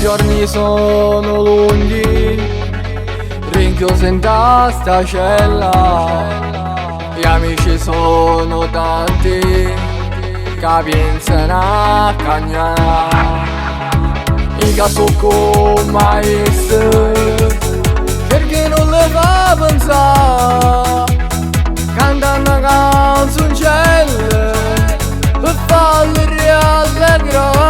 giorni sono lunghi, rinchiuso in sta cella. Gli amici sono tanti, che pensano a cagnare. I che so come essere, perché non le fa pensare. Cantano canzoncelle per farle rallegrare.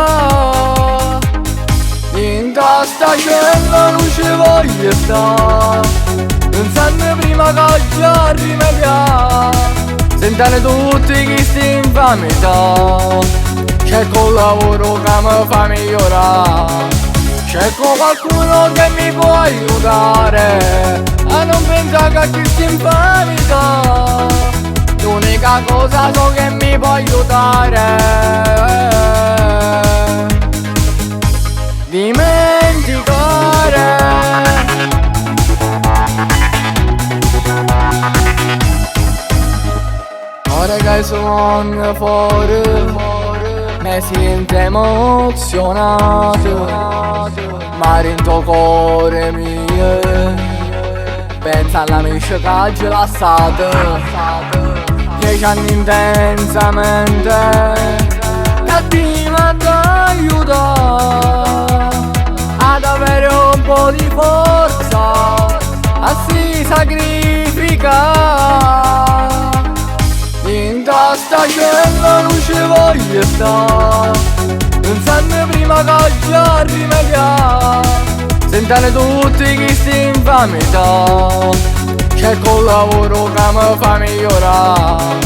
In sta cella non ci voglio stare, pensando prima che già rimediare. Sentano tutti questi infamità, cerco un lavoro che mi fa migliorare. Cerco qualcuno che mi può aiutare a non pensare a questa infamità. L'unica cosa so che mi può aiutare, dimenticare. Ora che sono fuori mi sento emozionato, ma dentro cuore mio pensa all'amico che ha lasciato. 10 anni intensamente che ti aiuta ad avere un po' di forza, a si sacrificare. In sta cella non ci voglio stare, pensando prima che già rimediare. Sentano tutti questi infamità, cerco un lavoro che mi fa migliorare.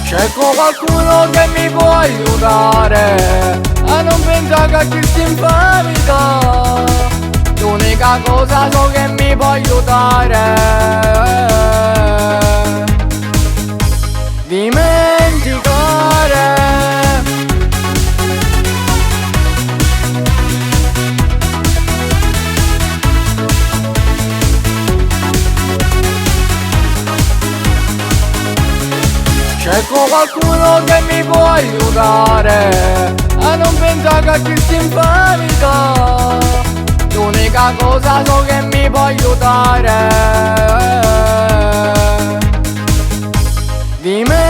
Cerco qualcuno che mi può aiutare a non pensare a questa infamità. L'unica cosa so che mi può aiutare, dimenticare. Cerco qualcuno che mi può aiutare a non pensare a questa infamità. L'unica cosa so che mi può aiutare, dimmi.